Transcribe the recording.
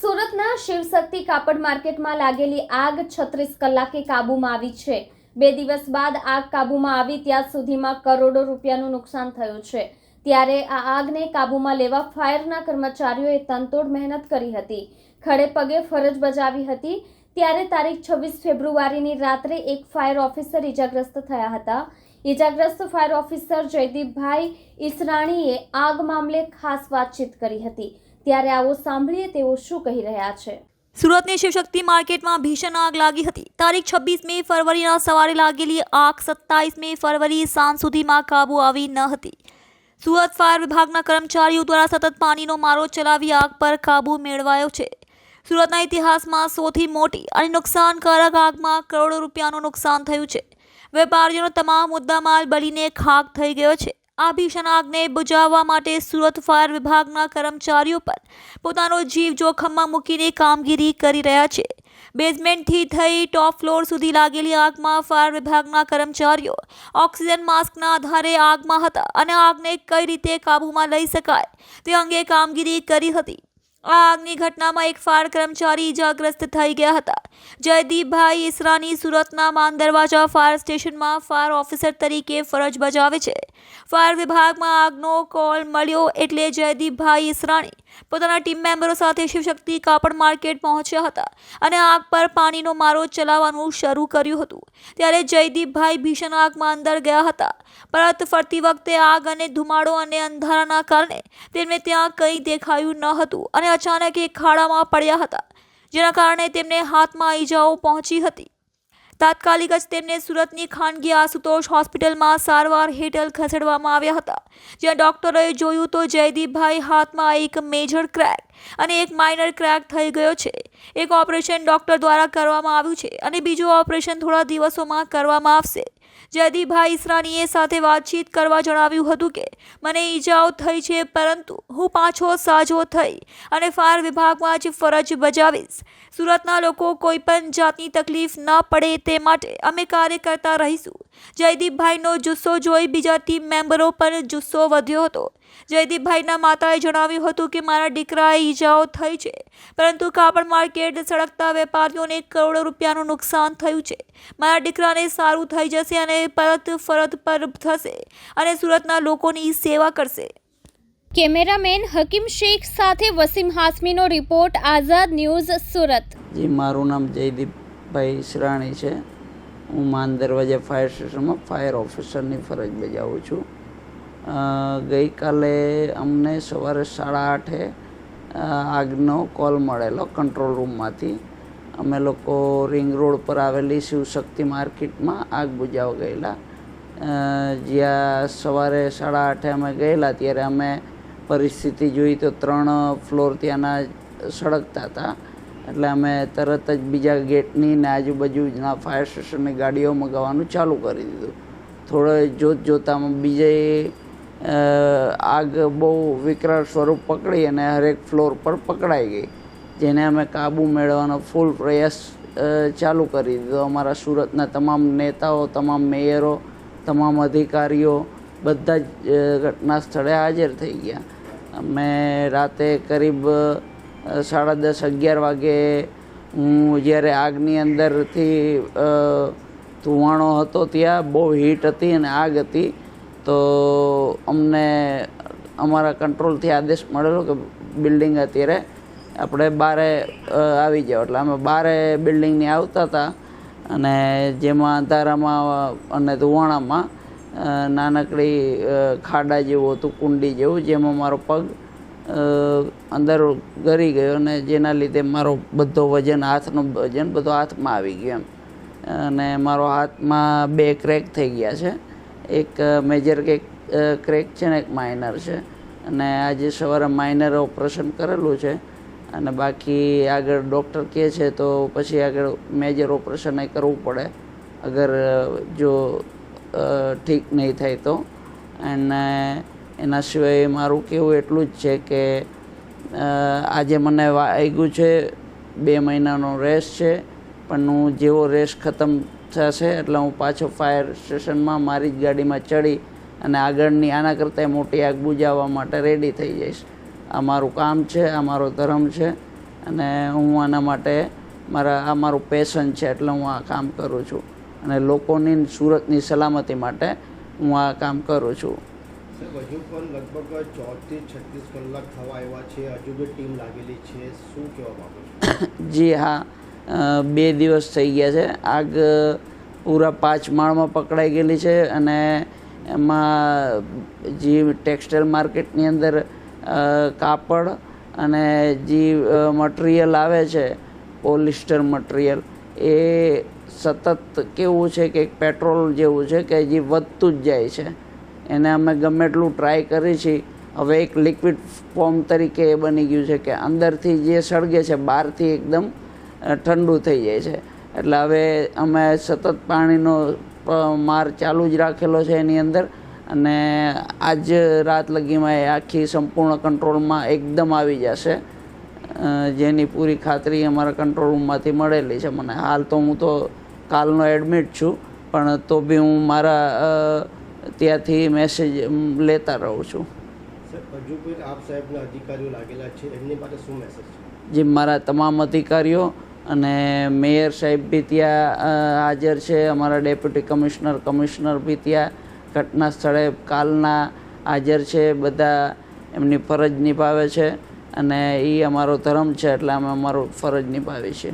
સુરતના શિવશક્તિ કાપડ માર્કેટમાં લાગેલી આગ 36 કલાકે કાબૂમાં આવી છે। 2 દિવસ બાદ આગ કાબૂમાં આવી ત્યાં સુધીમાં કરોડો રૂપિયાનું નુકસાન થયું છે। ત્યારે આ આગને કાબૂમાં લેવા ફાયરના કર્મચારીઓએ તનતોડ મહેનત કરી હતી, ખડે પગે ફરજ બજાવી હતી। ત્યારે તારીખ 26 ફેબ્રુઆરીની રાત્રે એક ફાયર ઓફિસર ઇજાગ્રસ્ત થયા હતા। ઇજાગ્રસ્ત ફાયર ઓફિસર જયદીપભાઈ ઈસરાણીએ આગ મામલે ખાસ વાતચીત કરી હતી। ત્યારે આવો સાંભળીએ તેઓ શું કહી રહ્યા છે। સુરતની શિવશક્તિ માર્કેટમાં ભીષણ આગ લાગી હતી। તારીખ 26 ફરવરીના સવારે લાગેલી આગ 27 ફરવરી સાંજ સુધીમાં કાબુ આવી ન હતી। સુરત ફાયર વિભાગના કર્મચારીઓ દ્વારા સતત પાણીનો મારો ચલાવી આગ પર કાબુ મેળવાયો છે। સુરતના ઇતિહાસમાં સૌથી મોટી અને નુકસાનકારક આગમાં કરોડો રૂપિયાનું નુકસાન થયું છે। વેપારીઓનો તમામ મુદ્દામાલ બળીને ખાક થઈ ગયો છે। આ ભીષણ આગને બુઝાવવા માટે સુરત ફાયર વિભાગના કર્મચારીઓ પર પોતાનો જીવ જોખમમાં મૂકીને કામગીરી કરી રહ્યા છે। બેઝમેન્ટથી થઈ ટોપ ફ્લોર સુધી લાગેલી આગમાં ફાયર વિભાગના કર્મચારીઓ ઓક્સિજન માસ્કના આધારે આગમાં હતા અને આગને કઈ રીતે કાબૂમાં લઈ શકાય તે અંગે કામગીરી કરી હતી। આ આગની ઘટનામાં એક ફાયર કર્મચારી ઇજાગ્રસ્ત થઈ ગયા હતા। જયદીપભાઈ ઈસરાની સુરતના માન દરવાજા ફાયર સ્ટેશનમાં ફાયર ઓફિસર તરીકે ફરજ બજાવે છે। ફાયર વિભાગમાં આગનો કોલ મળ્યો એટલે જયદીપભાઈ ઈસરાણી પોતાના ટીમ મેમ્બરો સાથે શિવશક્તિ કાપડ માર્કેટ પહોંચ્યા હતા અને આગ પર પાણીનો મારો ચલાવવાનું શરૂ કર્યું હતું। ત્યારે જયદીપભાઈ ભીષણ આગમાં અંદર ગયા હતા, પરત ફરતી વખતે આગ અને ધુમાડો અને અંધારાના કારણે તેમને ત્યાં કંઈ દેખાયું ન હતું અને અચાનક એક ખાડામાં પડ્યા હતા, જેના કારણે તેમને હાથમાં ઈજાઓ પહોંચી હતી। તાત્કાલિક જ તેમને સુરતની ખાનગી આશુતોષ હોસ્પિટલમાં સારવાર હેઠળ ખસેડવામાં આવ્યા હતા, જ્યાં ડોક્ટરોએ જોયું તો જયદીપભાઈ હાથમાં એક મેજર ક્રેક અને એક માઇનર ક્રેક થઈ ગયો છે। એક ઓપરેશન ડોક્ટર દ્વારા કરવામાં આવ્યું છે અને બીજું ઓપરેશન થોડા દિવસોમાં કરવામાં આવશે। જયદીપભાઈ ઈસરાણીએ સાથે વાતચીત કરવા જણાવ્યું હતું કે મને ઈજાઓ થઈ છે, પરંતુ હું પાછો સાજો થઈ અને ફાયર વિભાગમાં જ ફરજ બજાવીશ। સુરતના લોકો કોઈ પણ જાતની તકલીફ ન પડે તે માટે અમે કાર્ય કરતા રહીશું। જયદીપભાઈનો જુસ્સો જોઈ બીજા ટીમ મેમ્બરો પર જુસ્સો વધ્યો હતો। જયદીપભાઈના માતાએ જણાવ્યું હતું કે મારા દીકરાએ ઈજાઓ થઈ છે, પરંતુ કાપડ માર્કેટ સળગતા વેપારીઓને કરોડો રૂપિયાનું નુકસાન થયું છે। મારા દીકરાને સારું થઈ જશે અને પરત ફરજ પર થશે અને સુરતના લોકોની સેવા કરશે। કેમેરામેન હકીમ શેખ સાથે વસીમ હાસમીનો રિપોર્ટ, આઝાદ ન્યૂઝ, સુરત। જી, મારું નામ જયદીપભાઈ ઈસરાણી છે। હું માન દરવાજા ફાયર સ્ટેશનમાં ફાયર ઓફિસરની ફરજ બજાવું છું। ગઈકાલે અમને સવારે 8:30 આગનો કોલ મળેલો કંટ્રોલ રૂમમાંથી। અમે લોકો રિંગ રોડ પર આવેલી શિવશક્તિ માર્કેટમાં આગ બુઝાવવા ગયેલા। જ્યાં સવારે 8:30 અમે ગયેલા ત્યારે અમે પરિસ્થિતિ જોઈ તો 3 ફ્લોર ત્યાંના સળગતા હતા, એટલે અમે તરત જ બીજા ગેટની ને આજુબાજુના ફાયર સ્ટેશનની ગાડીઓ મગાવવાનું ચાલુ કરી દીધું। થોડો જોતામાં બીજે આગ બહુ વિકરાળ સ્વરૂપ પકડી અને હરેક ફ્લોર પર પકડાઈ ગઈ, જેને અમે કાબૂ મેળવવાનો ફૂલ પ્રયાસ ચાલુ કરી દીધો। અમારા સુરતના તમામ નેતાઓ, તમામ મેયરો, તમામ અધિકારીઓ બધા જ ઘટના સ્થળે હાજર થઈ ગયા। અમે રાતે કરીબ 10:30-11 વાગે હું જ્યારે આગની અંદરથી ધુવાણો હતો, ત્યાં બહુ હીટ હતી અને આગ હતી, તો અમને અમારા કંટ્રોલથી આદેશ મળેલો કે બિલ્ડિંગ અત્યારે આપણે બહારે આવી જાઓ। એટલે અમે બહારે બિલ્ડિંગની આવતા હતા અને જેમાં અંધારામાં અને ધુવાણામાં નાનકડી ખાડા જેવું હતું, કુંડી જેવું, જેમાં મારો પગ અંદર ગરી ગયો અને જેના લીધે મારો બધો વજન, હાથનો વજન બધો હાથમાં આવી ગયો એમ, અને મારો હાથમાં 2 ક્રેક થઈ ગયા છે। એક મેજર ક્રેક છે ને એક માઇનર છે, અને આજે સવારે માઇનર ઓપરેશન કરેલું છે અને બાકી આગળ ડૉક્ટર કહે છે તો પછી આગળ મેજર ઓપરેશન એ કરવું પડે અગર જો ઠીક નહીં થાય તો। અને એના સિવાય મારું કહેવું એટલું જ છે કે આજે મને વાગ્યું છે, 2 મહિનાનો રેસ છે, પણ હું જેવો રેસ ખતમ થશે એટલે હું પાછો ફાયર સ્ટેશનમાં મારી જ ગાડીમાં ચડી અને આગળની આના કરતાં મોટી આગ બુઝાવવા માટે રેડી થઈ જઈશ। આ મારું કામ છે, આ મારો ધર્મ છે અને હું આના માટે આ મારું પેશન છે એટલે હું આ કામ કરું છું અને લોકોની સુરતની સલામતી માટે હું આ કામ કરું છું. સાહેબ, હજુ પણ લગભગ 34 થી 36 કલાક થવા આવ્યા છે, હજુ બી ટીમ લાગેલી છે, શું કહેવા માંગો છો? જી હા, 2 દિવસ થઈ ગયા છે. આગ પૂરા 5 માળમાં પકડાઈ ગયેલી છે અને એમાં જે ટેક્સટાઇલ માર્કેટની અંદર કાપડ અને જે મટીરિયલ આવે છે પોલિસ્ટર મટીરિયલ એ સતત કેવું છે કે પેટ્રોલ જેવું છે કે જે વધતું જ જાય છે. એને અમે ગમે એટલું ટ્રાય કરી છીએ. હવે એક લિક્વિડ ફોર્મ તરીકે એ બની ગયું છે કે અંદરથી જે સળગે છે બહારથી એકદમ ઠંડુ થઈ જાય છે. એટલે હવે અમે સતત પાણીનો માર ચાલુ જ રાખેલો છે એની અંદર અને આજ રાત લગીમાં એ આખી સંપૂર્ણ કંટ્રોલમાં એકદમ આવી જશે, જેની પૂરી ખાતરી અમારા કંટ્રોલ રૂમમાંથી મળેલી છે મને. હાલ તો હું તો કાલનો એડમિટ છું, પણ તો બી હું મારા ત્યાંથી મેસેજ લેતા રહું છું. હજુ કોઈ આપ સાહેબના અધિકારીઓ લાગેલા છે, એમની માટે શું મેસેજ છે? જે મારા તમામ અધિકારીઓ અને મેયર સાહેબ બી ત્યાં હાજર છે, અમારા ડેપ્યુટી કમિશનર બી ત્યાં ઘટના સ્થળે કાલના હાજર છે. બધા એમની ફરજ નિભાવે છે અને એ અમારો ધર્મ છે એટલે અમે અમારો ફરજ નિભાવીએ છીએ.